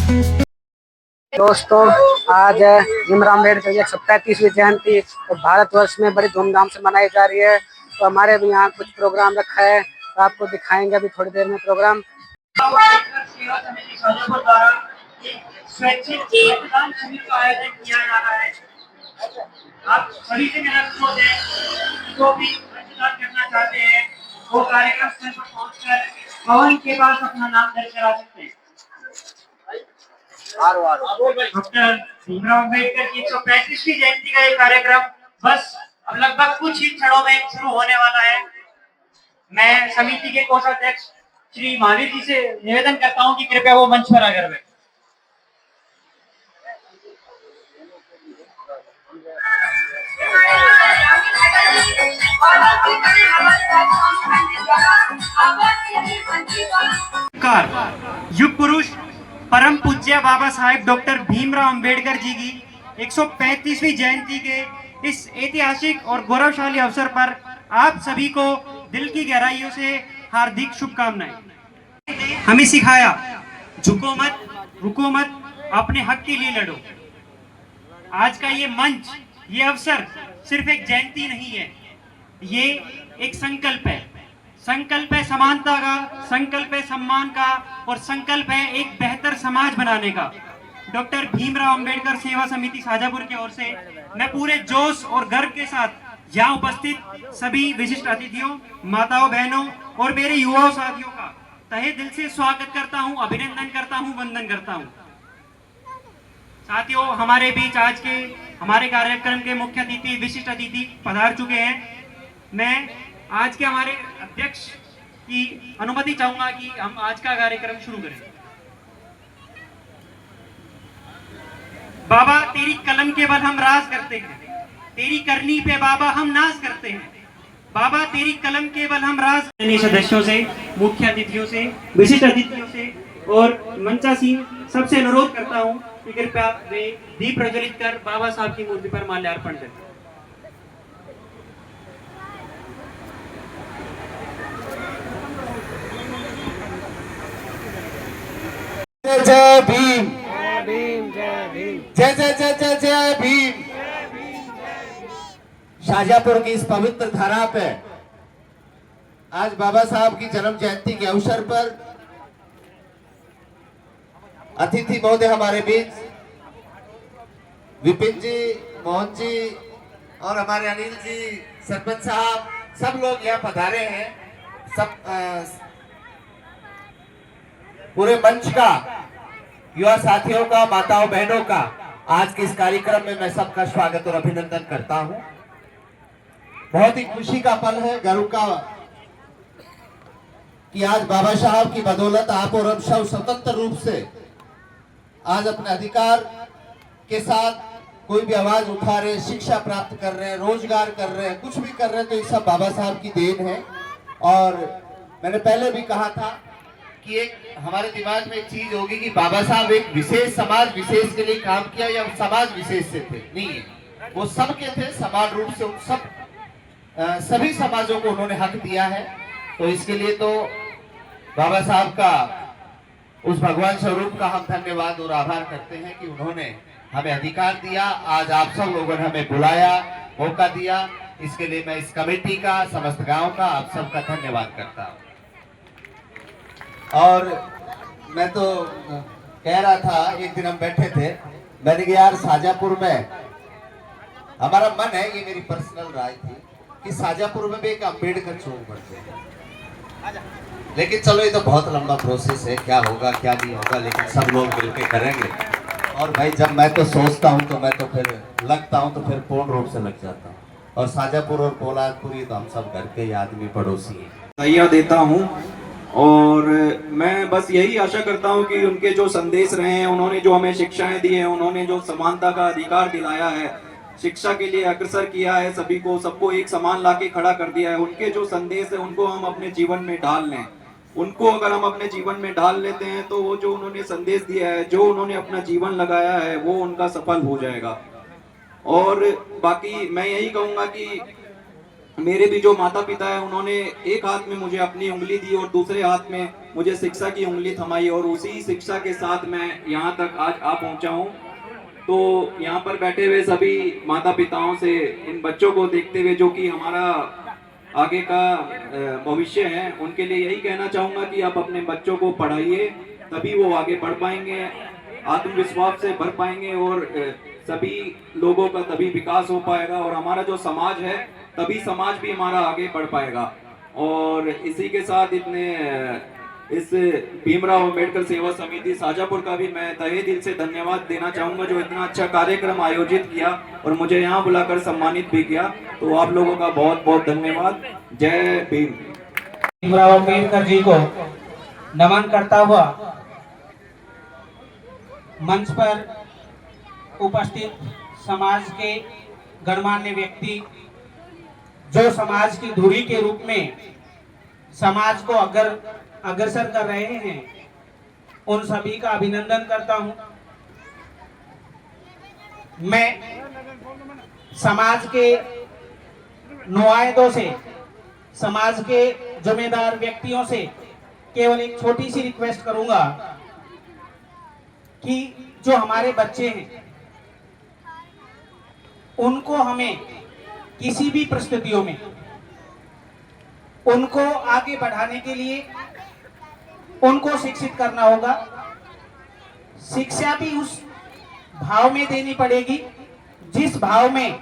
दोस्तों, आज भीमराव अम्बेडकर की 135वीं जयंती तो भारतवर्ष में बड़ी धूमधाम से मनाई जा रही है। तो हमारे भी यहाँ कुछ प्रोग्राम रखा है, तो आपको दिखाएंगे अभी थोड़ी देर में प्रोग्राम। स्वैच्छिक रक्तदान शिविर का आयोजन किया जा रहा है। आप सभी से अनुरोध है, जो भी रक्तदान करना चाहते हैं वो कार्यक्रम स्थल पर पहुंचकर भवन के पास अपना नाम दर्ज करा सकते हैं। डॉक्टर भीमराव अम्बेडकर की 135वीं जयंती का ये कार्यक्रम बस अब लगभग कुछ ही क्षणों में शुरू होने वाला है। मैं समिति के कोषाध्यक्ष श्री महावीर जी से निवेदन करता हूं कि कृपया वो मंच पर आकर बैठें। युग पुरुष परम पूज्य बाबा साहेब डॉक्टर भीमराव अंबेडकर जी की 135वीं जयंती के इस ऐतिहासिक और गौरवशाली अवसर पर आप सभी को दिल की गहराइयों से हार्दिक शुभकामनाएं। हमें सिखाया, झुको मत, रुको मत, अपने हक के लिए लड़ो। आज का ये मंच, ये अवसर सिर्फ एक जयंती नहीं है, ये एक संकल्प है। संकल्प है समानता का, संकल्प है सम्मान का, और संकल्प है एक बेहतर समाज बनाने का। डॉक्टर भीमराव अंबेडकर सेवा समिति शाजापुर की ओर से मैं पूरे जोश और गर्व के साथ यहाँ उपस्थित सभी विशिष्ट अतिथियों, माताओं, बहनों और मेरे युवा साथियों का तहे दिल से स्वागत करता हूँ, अभिनंदन करता हूँ, वंदन करता हूँ। साथियों, हमारे बीच आज के हमारे कार्यक्रम के मुख्य अतिथि, विशिष्ट अतिथि पधार चुके हैं। मैं आज के हमारे अध्यक्ष की अनुमति चाहूंगा कि हम आज का कार्यक्रम शुरू करें। बाबा तेरी कलम के बल हम राज करते हैं, तेरी करनी पे बाबा हम नाज करते हैं। बाबा तेरी कलम के बल हम राज। सदस्यों से, मुख्य अतिथियों से, विशिष्ट अतिथियों से और मंचासीन सबसे अनुरोध करता हूं कि कृपया वे दीप प्रज्वलित कर बाबा साहब की मूर्ति पर माल्यार्पण करें। जय भीम, जय भीम, जय भीम, जय जय जय जय जय भीम। शाजापुर की इस पवित्र धरा पे आज बाबा साहब की जन्म जयंती के अवसर पर अतिथि महोदय हमारे बीच विपिन जी, मोहन जी और हमारे अनिल जी, सरपंच साहब, सब लोग यहाँ पधारे हैं। सब पूरे मंच का, युवा साथियों का, माताओं बहनों का आज के इस कार्यक्रम में मैं सबका स्वागत और अभिनंदन करता हूं। बहुत ही खुशी का पल है, गर्व का, कि आज बाबा साहब की बदौलत आप और हम सब स्वतंत्र रूप से आज अपने अधिकार के साथ कोई भी आवाज उठा रहे, शिक्षा प्राप्त कर रहे हैं, रोजगार कर रहे हैं, कुछ भी कर रहे हैं, तो ये सब बाबा साहब की देन है। और मैंने पहले भी कहा था कि एक हमारे दिमाग में एक चीज होगी कि बाबा साहब एक विशेष समाज विशेष के लिए काम किया या समाज विशेष से थे, नहीं है, वो सबके थे। समान रूप से उन सब सभी समाजों को उन्होंने हक दिया है। तो इसके लिए तो बाबा साहब का, उस भगवान स्वरूप का हम धन्यवाद और आभार करते हैं कि उन्होंने हमें अधिकार दिया। आज आप सब लोगों ने हमें बुलाया, मौका दिया, इसके लिए मैं इस कमेटी का, समस्त गांव का, आप सबका धन्यवाद करता हूँ। और मैं तो कह रहा था, एक दिन हम बैठे थे, मैंने कहा यार शाजापुर में हमारा मन है, ये मेरी पर्सनल राय थी कि शाजापुर में भी एक अम्बेडकर चौक बनते हैं। लेकिन चलो ये तो बहुत लंबा प्रोसेस है, क्या होगा क्या नहीं होगा, लेकिन सब लोग मिलकर करेंगे। और भाई जब मैं तो सोचता हूँ तो मैं तो फिर लगता हूँ तो फिर पूर्ण रूप से लग जाता हूँ। और शाजापुर और पोलादपुरी तो हम सब घर के ही आदमी, पड़ोसी हैं। देता हूँ और मैं बस यही आशा करता हूं कि उनके जो संदेश रहे हैं, उन्होंने जो हमें शिक्षाएं दी हैं, उन्होंने जो समानता का अधिकार दिलाया है, शिक्षा के लिए अग्रसर किया है, सभी को, सबको एक समान लाके खड़ा कर दिया है, उनके जो संदेश है उनको हम अपने जीवन में ढाल लें। उनको अगर हम अपने जीवन में ढाल लेते हैं तो वो जो उन्होंने संदेश दिया है, जो उन्होंने अपना जीवन लगाया है, वो उनका सफल हो जाएगा। और बाकी मैं यही कहूंगा कि मेरे भी जो माता पिता है उन्होंने एक हाथ में मुझे अपनी उंगली दी और दूसरे हाथ में मुझे शिक्षा की उंगली थमाई, और उसी शिक्षा के साथ मैं यहाँ तक आज आ पहुँचा हूँ। तो यहाँ पर बैठे हुए सभी माता पिताओं से इन बच्चों को देखते हुए, जो कि हमारा आगे का भविष्य है, उनके लिए यही कहना चाहूँगा कि आप अपने बच्चों को पढ़ाइए, तभी वो आगे बढ़ पाएंगे, आत्मविश्वास से भर पाएंगे, और सभी लोगों का तभी विकास हो पाएगा, और हमारा जो समाज है तभी समाज भी हमारा आगे बढ़ पाएगा। और इसी के साथ इस भीमराव अंबेडकर सेवा समिति शाजापुर का भी मैं तहे दिल से धन्यवाद देना चाहूंगा, जो इतना अच्छा कार्यक्रम आयोजित किया और मुझे यहाँ बुलाकर सम्मानित भी किया। तो आप लोगों का बहुत बहुत धन्यवाद। जय भीम। भीमराव अंबेडकर जी को नमन करता हुआ मंच पर उपस्थित समाज के गणमान्य व्यक्ति, जो समाज की धुरी के रूप में समाज को अग्रसर कर रहे हैं, उन सभी का अभिनंदन करता हूं। मैं समाज के नुमाइंदों से, समाज के जिम्मेदार व्यक्तियों से केवल एक छोटी सी रिक्वेस्ट करूंगा कि जो हमारे बच्चे हैं उनको हमें किसी भी परिस्थितियों में उनको आगे बढ़ाने के लिए उनको शिक्षित करना होगा। शिक्षा भी उस भाव में देनी पड़ेगी जिस भाव में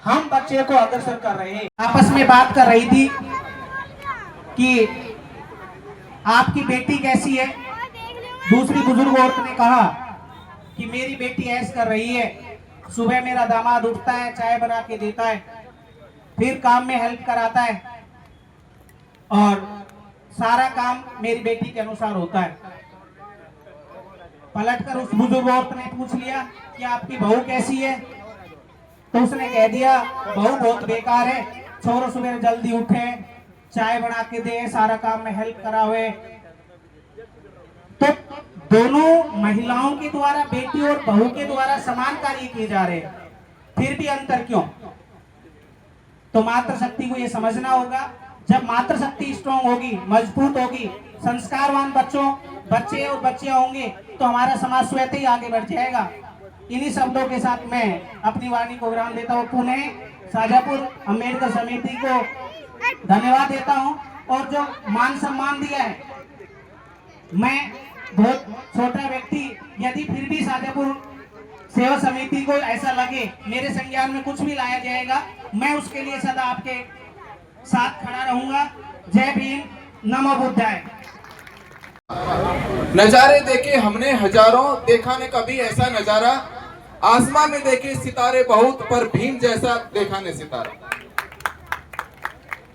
हम बच्चे को अग्रसर कर रहे हैं। आपस में बात कर रही थी कि आपकी बेटी कैसी है। दूसरी बुजुर्ग औरत ने कहा कि मेरी बेटी ऐश कर रही है, सुबह मेरा दामाद उठता है, चाय बना के देता है, फिर काम में हेल्प कराता है और सारा काम मेरी बेटी के अनुसार होता है। पलटकर उस बुजुर्ग औरत ने पूछ लिया कि आपकी बहू कैसी है, तो उसने कह दिया बहू बहुत बेकार है, छोरो सुबह जल्दी उठे, चाय बना के दे, सारा काम में हेल्प करा हुए। तो दोनों महिलाओं के द्वारा, बेटी और बहू के द्वारा समान कार्य किए जा रहे हैं, फिर भी अंतर क्यों? तो मातृशक्ति को ये समझना होगा। जब मातृशक्ति स्ट्रांग होगी, मजबूत होगी, संस्कारवान बच्चे और बच्चियां होंगे, तो हमारा समाज स्वतः ही आगे बढ़ जाएगा। इन्हीं शब्दों के साथ मैं अपनी वाणी को विराम देता हूँ। पुणे शाजापुर अंबेडकर समिति को धन्यवाद देता हूँ, और जो मान सम्मान दिया है, मैं बहुत छोटा व्यक्ति, यदि फिर भी शाजापुर सेवा समिति को ऐसा लगे मेरे संज्ञान में कुछ भी लाया जाएगा, मैं उसके लिए सदा आपके साथ खड़ा रहूंगा। जय भीम, नमो बुद्धाय। नजारे देखे हमने हजारों, देखा ने कभी ऐसा नजारा, आसमान में देखे सितारे बहुत, पर भीम जैसा देखा ने सितारा।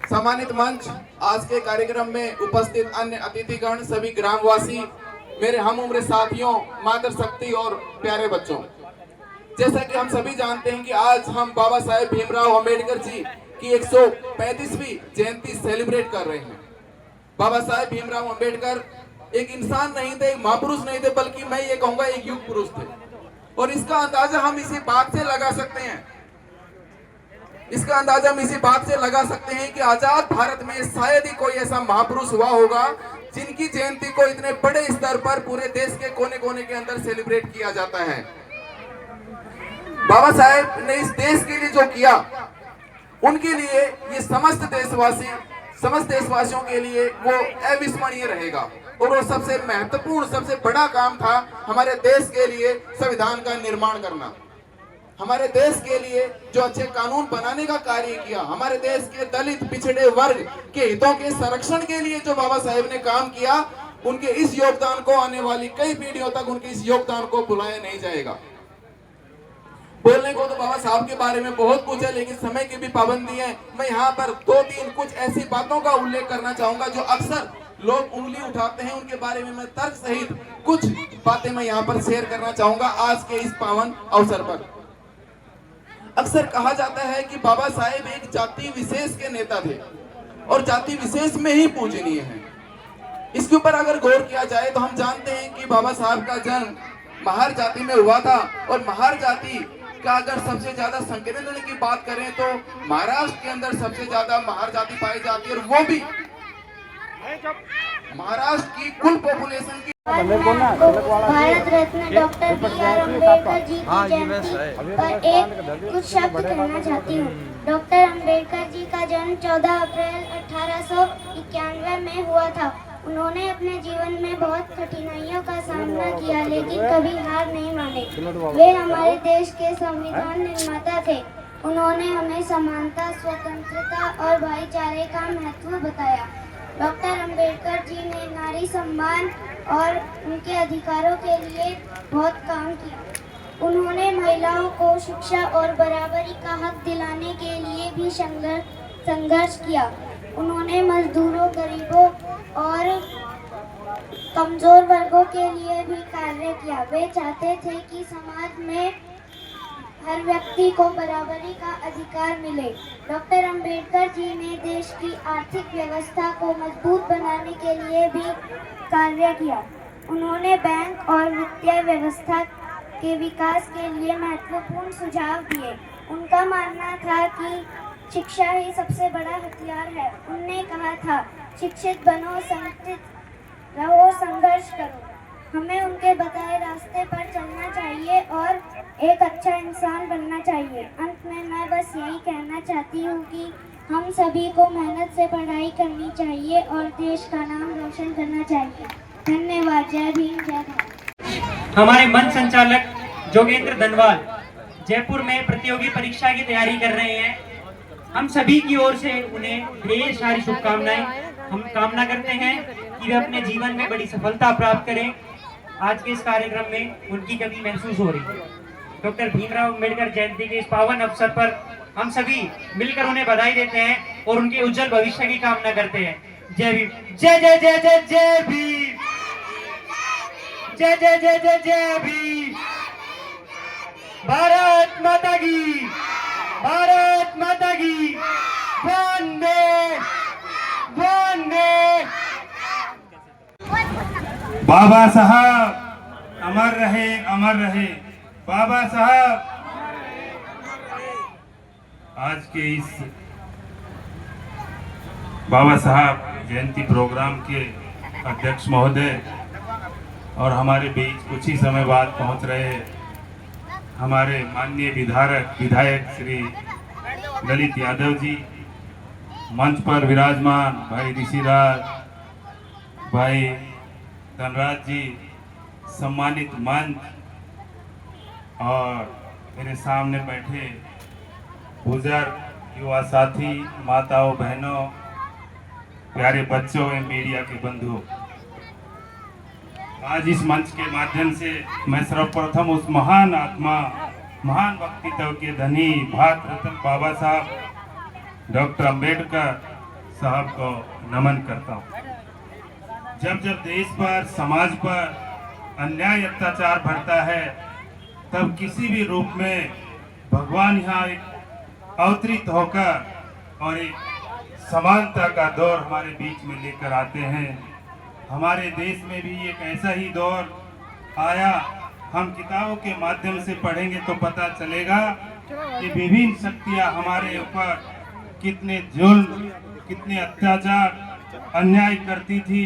सम्मानित मंच, आज के कार्यक्रम में उपस्थित अन्य अतिथिगण, सभी ग्रामवासी, मेरे हम उम्र साथियों, मातृशक्ति और प्यारे बच्चों, जैसा कि हम सभी जानते हैं कि आज हम बाबा साहेब भीमराव अंबेडकर जी की 135वीं जयंती सेलिब्रेट कर रहे हैं। बाबा साहेब भीमराव अंबेडकर एक इंसान नहीं थे, एक महापुरुष नहीं थे, बल्कि मैं ये कहूंगा एक युग पुरुष थे। और इसका अंदाजा हम इसी बात से लगा सकते हैं, कि आजाद भारत में शायद ही कोई ऐसा महापुरुष हुआ होगा जिनकी जयंती को इतने बड़े स्तर पर पूरे देश के कोने कोने के अंदर सेलिब्रेट किया जाता है। बाबा साहेब ने इस देश के लिए जो किया, उनके लिए ये समस्त देशवासियों के लिए वो अविस्मरणीय रहेगा। और वो सबसे महत्वपूर्ण, सबसे बड़ा काम था हमारे देश के लिए संविधान का निर्माण करना, हमारे देश के लिए जो अच्छे कानून बनाने का कार्य किया, हमारे देश के दलित पिछड़े वर्ग के हितों के संरक्षण के लिए जो बाबा साहेब ने काम किया, उनके इस योगदान को आने वाली कई पीढ़ियों तक उनके इस योगदान को भुलाया नहीं जाएगा। बोलने को तो बाबा साहब के बारे में बहुत कुछ है, लेकिन समय की भी पाबंदी है। मैं यहाँ पर 2-3 कुछ ऐसी बातों का उल्लेख करना चाहूंगा जो अक्सर लोग उंगली उठाते हैं, उनके बारे में मैं तर्क सहित कुछ बातें मैं यहाँ पर शेयर करना चाहूंगा आज के इस पावन अवसर पर। अक्सर कहा जाता है कि बाबा साहेब एक जाति विशेष के नेता थे और जाति विशेष में ही पूजनीय है। इसके ऊपर अगर गौर किया जाए तो हम जानते हैं कि बाबा साहब का जन्म महार जाति में हुआ था, और महार जाति का अगर सबसे ज्यादा संकीर्ण की बात करें तो महाराष्ट्र के अंदर सबसे ज्यादा महार जाति पाई जाती है, और वो भी महाराष्ट्र की कुल पॉपुलेशन की। Bharat Ratna doctor B R. अम्बेडकर जी की जयंती पर एक कुछ शब्द कहना चाहती हूँ। डॉक्टर अम्बेडकर जी का जन्म 14 अप्रैल 1891 में हुआ था। उन्होंने अपने जीवन में बहुत कठिनाइयों का सामना किया, लेकिन कभी हार नहीं माने। वे हमारे देश के संविधान निर्माता थे। उन्होंने हमें समानता, स्वतंत्रता और भाईचारे का महत्व बताया। डॉक्टर अम्बेडकर जी ने नारी सम्मान और उनके अधिकारों के लिए बहुत काम किया। उन्होंने महिलाओं को शिक्षा और बराबरी का हक दिलाने के लिए भी संघर्ष किया। उन्होंने मजदूरों, गरीबों और कमजोर वर्गों के लिए भी कार्य किया। वे चाहते थे कि समाज में हर व्यक्ति को बराबरी का अधिकार मिले। डॉक्टर अम्बेडकर जी ने देश की आर्थिक व्यवस्था को मजबूत बनाने के लिए भी कार्य किया। उन्होंने बैंक और वित्तीय व्यवस्था के विकास के लिए महत्वपूर्ण सुझाव दिए। उनका मानना था कि शिक्षा ही सबसे बड़ा हथियार है। उन्होंने कहा था, शिक्षित बनो, संगठित रहो, संघर्ष करो। हमें उनके बताए रास्ते पर चलना चाहिए और एक अच्छा इंसान बनना चाहिए। अंत में मैं बस यही कहना चाहती हूँ कि हम सभी को मेहनत से पढ़ाई करनी चाहिए और देश का नाम रोशन करना चाहिए। धन्यवाद। जय भीम, जय भारत। हमारे मंच संचालक जोगेंद्र धनवाल जयपुर में प्रतियोगी परीक्षा की तैयारी कर रहे हैं। हम सभी की ओर से उन्हें ढेर सारी शुभकामनाएं। हम कामना करते हैं कि वे अपने जीवन में बड़ी सफलता प्राप्त करें। आज के इस कार्यक्रम में उनकी कमी महसूस हो रही है। डॉक्टर भीमराव अम्बेडकर जयंती के इस पावन अवसर पर हम सभी मिलकर उन्हें बधाई देते हैं और उनके उज्जवल भविष्य की कामना करते हैं। जय भीम। जय जय जय जय जय भीम। जय जय जय जय जय भीम। भारत माता की, भारत माता की। वंदे वंदे। बाबा साहब अमर रहे, अमर रहे। बाबा साहब आज के इस बाबा साहब जयंती प्रोग्राम के अध्यक्ष महोदय और हमारे बीच कुछ ही समय बाद पहुंच रहे हमारे माननीय विधायक श्री ललित यादव जी, मंच पर विराजमान भाई ऋषिराज, भाई धनराज जी, सम्मानित मंच और मेरे सामने बैठे बुजुर्ग, युवा साथी, माताओं, बहनों, प्यारे बच्चों एवं मीडिया के बंधुओं, आज इस मंच के माध्यम से मैं सर्वप्रथम उस महान आत्मा, महान व्यक्तित्व के धनी भारत रत्न बाबा साहब डॉक्टर अम्बेडकर साहब को नमन करता हूँ। जब जब देश पर, समाज पर अन्याय, अत्याचार बढ़ता है, तब किसी भी रूप में भगवान यहाँ एक अवतरित होकर और एक समानता का दौर हमारे बीच में लेकर आते हैं। हमारे देश में भी एक ऐसा ही दौर आया। हम किताबों के माध्यम से पढ़ेंगे तो पता चलेगा कि विभिन्न शक्तियाँ हमारे ऊपर कितने जुल्म, कितने अत्याचार, अन्याय करती थी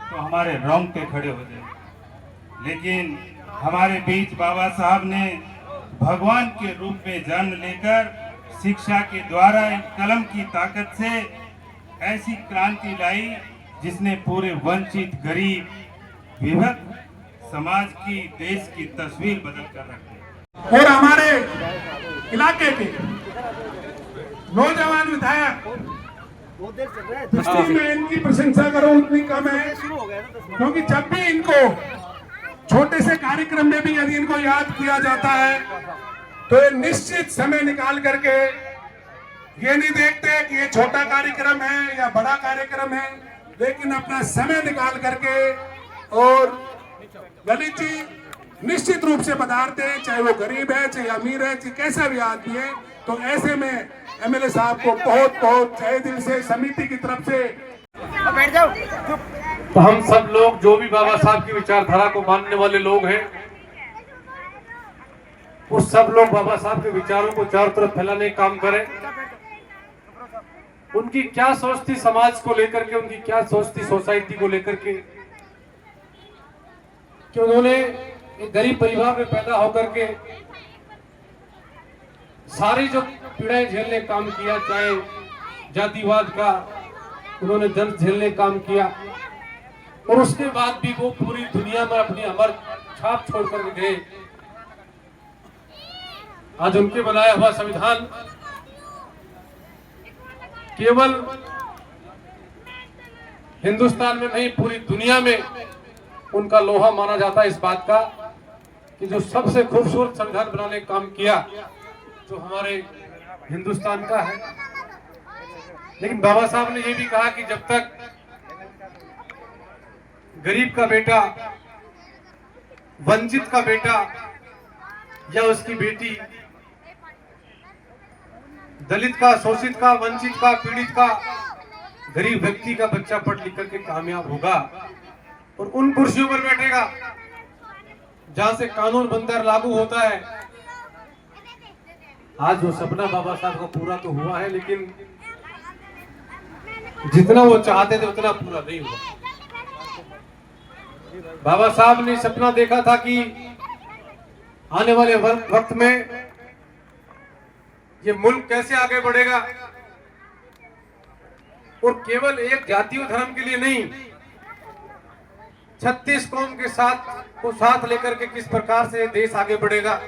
तो हमारे रोंगटे खड़े हो जाए। लेकिन हमारे बीच बाबा साहब ने भगवान के रूप में जन्म लेकर शिक्षा के द्वारा एक कलम की ताकत से ऐसी क्रांति लाई जिसने पूरे वंचित, गरीब, विभक्त समाज की, देश की तस्वीर बदल कर रखी। और हमारे इलाके के नौजवान विधायक, जितनी मैं इनकी प्रशंसा करूं उतनी कम है, क्योंकि जब भी इनको छोटे से कार्यक्रम में भी यदि इनको याद किया जाता है तो ये निश्चित समय निकाल करके, ये नहीं देखते कि ये छोटा कार्यक्रम है या बड़ा कार्यक्रम है, लेकिन अपना समय निकाल करके और ललित जी निश्चित रूप से पधारते हैं, चाहे वो गरीब है, चाहे अमीर है, चाहे कैसा भी आदमी है। तो ऐसे में एमएलए साहब को बहुत बहुत तहे दिल से समिति की तरफ से बैठ जाओ। तो हम सब लोग जो भी बाबा साहब की विचारधारा को मानने वाले लोग हैं, वो सब लोग बाबा साहब के विचारों को चारों तरफ फैलाने का काम करें। उनकी क्या सोच थी समाज को लेकर के, उनकी क्या सोच थी सोसाइटी को लेकर के, कि उन्होंने एक गरीब परिवार में पैदा होकर के सारी जो पीड़ाएं झेलने काम किया, चाहे जातिवाद का उन्होंने दर्द झेलने काम किया, और उसके बाद भी वो पूरी दुनिया में अपनी अमर छाप छोड़ कर गए। आज उनके बनाया हुआ संविधान केवल हिंदुस्तान में नहीं पूरी दुनिया में उनका लोहा माना जाता है इस बात का कि जो सबसे खूबसूरत संविधान बनाने का काम किया जो हमारे हिंदुस्तान का है। लेकिन बाबा साहब ने यह भी कहा कि जब तक गरीब का बेटा, वंचित का बेटा या उसकी बेटी, दलित का, शोषित का, वंचित का, पीड़ित का, गरीब व्यक्ति का बच्चा पढ़ लिख करके कामयाब होगा और उन कुर्सियों पर बैठेगा जहां से कानून बनकर लागू होता है। आज वो सपना बाबा साहब का पूरा तो हुआ है, लेकिन जितना वो चाहते थे उतना पूरा नहीं हुआ। बाबा साहब ने सपना देखा था कि आने वाले वक्त में ये मुल्क कैसे आगे बढ़ेगा, और केवल एक जाति और धर्म के लिए नहीं, 36 कौम के साथ लेकर के किस प्रकार से देश आगे बढ़ेगा,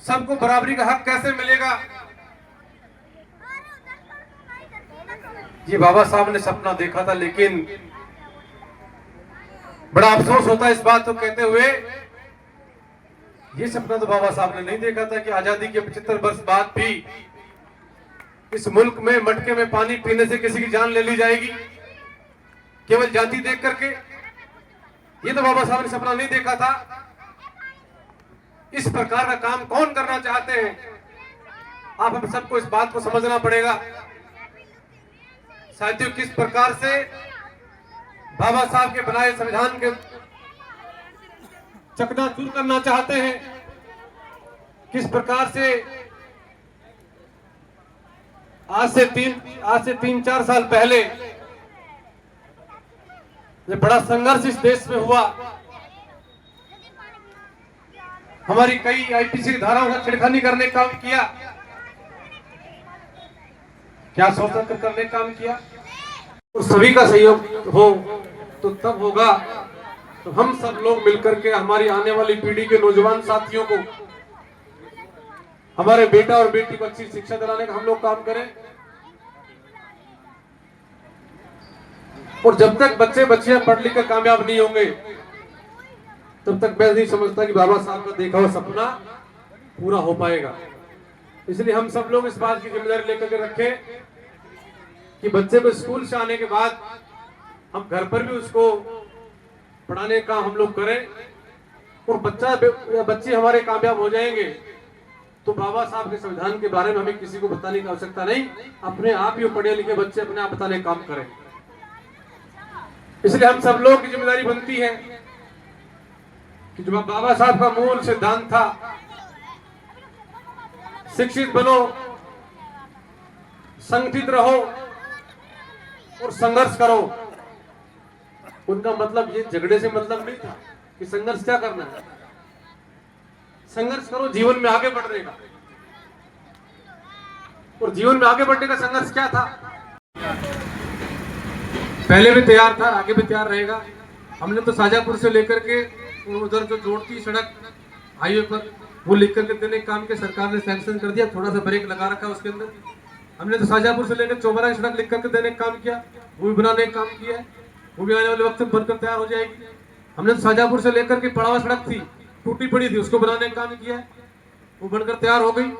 सबको बराबरी का हक कैसे मिलेगा, ये बाबा साहब ने सपना देखा था। लेकिन बड़ा अफसोस होता है इस बात को कहते हुए, ये सपना तो बाबा साहब ने नहीं देखा था कि आजादी के 75 वर्ष बाद भी इस मुल्क में मटके में पानी पीने से किसी की जान ले ली जाएगी केवल जाति देख करके। ये तो बाबा साहब ने सपना नहीं देखा था। इस प्रकार का काम कौन करना चाहते हैं, आप हम सबको इस बात को समझना पड़ेगा। साथियों, किस प्रकार से बाबा साहब के बनाए संविधान के चकनाचूर करना चाहते हैं, किस प्रकार से आज से 3-4 साल पहले ये बड़ा संघर्ष इस देश में हुआ, हमारी कई आईपीसी धाराओं का छिड़खानी करने का काम किया, क्या सोच कर करने का काम किया, और सभी का सहयोग हो तो तब होगा। तो हम सब लोग मिलकर के हमारी आने वाली पीढ़ी के नौजवान साथियों को, हमारे बेटा और बेटी को अच्छी शिक्षा दिलाने का हम लोग काम करें। और जब तक बच्चे बच्चियां पढ़ लिख कर कामयाब नहीं होंगे तब तक मैं नहीं समझता कि बाबा साहब का देखा हुआ सपना पूरा हो पाएगा। इसलिए हम सब लोग इस बात की जिम्मेदारी लेकर के रखें कि बच्चे को स्कूल से आने के बाद हम घर पर भी उसको पढ़ाने का हम लोग करें, और बच्चे हमारे कामयाब हो जाएंगे तो बाबा साहब के संविधान के बारे में हमें किसी को बताने की आवश्यकता नहीं, अपने आप ही पढ़े लिखे बच्चे अपने आप बताने का काम करें। इसलिए हम सब लोग की जिम्मेदारी बनती है कि जो बाबा साहब का मूल सिद्धांत था, शिक्षित बनो, संगठित रहो और संघर्ष करो। उनका मतलब ये झगड़े से मतलब नहीं था कि संघर्ष क्या करना है, संघर्ष करो जीवन में आगे बढ़ने का। और जीवन में आगे बढ़ने का संघर्ष क्या था, पहले भी तैयार था, आगे भी तैयार रहेगा। हमने तो शाजापुर से लेकर के उधर जो जोड़ती सड़क हाईवे पर वो लिख करके देने का काम के सरकार ने सैंक्शन कर दिया, थोड़ा सा ब्रेक लगा रखा उसके अंदर। हमने तो शाजापुर से लेकर चौबरा की सड़क लिख करके देने का काम किया, वो भी बनाने का काम किया है, वो भी आने वाले वक्त में बनकर तैयार हो जाएगी। हमने तो शाजापुर से लेकर के पड़ावा सड़क थी, टूटी पड़ी थी, उसको बनाने का काम किया है, वो बनकर तैयार हो गई।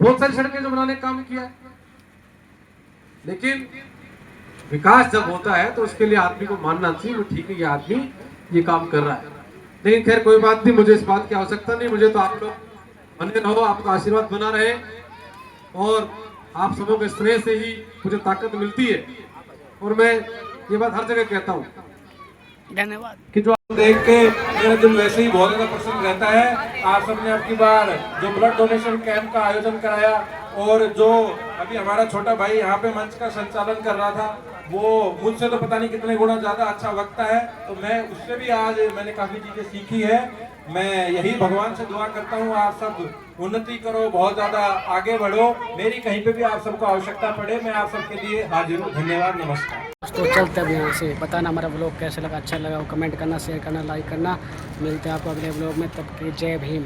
बहुत सारी सड़कें जो बनाने का काम किया है। लेकिन विकास जब होता है तो उसके लिए आदमी को मानना चाहिए वो ठीक है, ये आदमी ये काम कर रहा है। लेकिन खैर कोई बात नहीं, मुझे इस बात की आवश्यकता नहीं, मुझे तो आप लोग बने रहो, आपका आशीर्वाद बना रहे और आप सबों के स्नेह से ही मुझे ताकत मिलती है। और मैं ये बात हर जगह कहता हूँ, धन्यवाद, कि जो देख के मेरा दिल वैसे ही बहुत ज़्यादा प्रसन्न रहता है। आप सबने अब की बार जो ब्लड डोनेशन कैंप का आयोजन कराया और जो अभी हमारा छोटा भाई यहाँ पे मंच का संचालन कर रहा था, वो मुझसे तो पता नहीं कितने गुना ज़्यादा अच्छा वक्ता है, तो मैं उससे भी आज मैंने काफ़ी चीज़ें सीखी है। मैं यही भगवान से दुआ करता हूँ आप सब उन्नति करो, बहुत ज़्यादा आगे बढ़ो, मेरी कहीं पे भी आप सबको आवश्यकता पड़े मैं आप सबके लिए हाजिर हूँ। धन्यवाद, नमस्कार। तो चलते अब यहाँ से। बताना हमारा ब्लॉग कैसा लगा, अच्छा लगा, कमेंट करना, शेयर करना, लाइक करना। मिलते हैं आपको अगले ब्लॉग में, तब की जय भीम।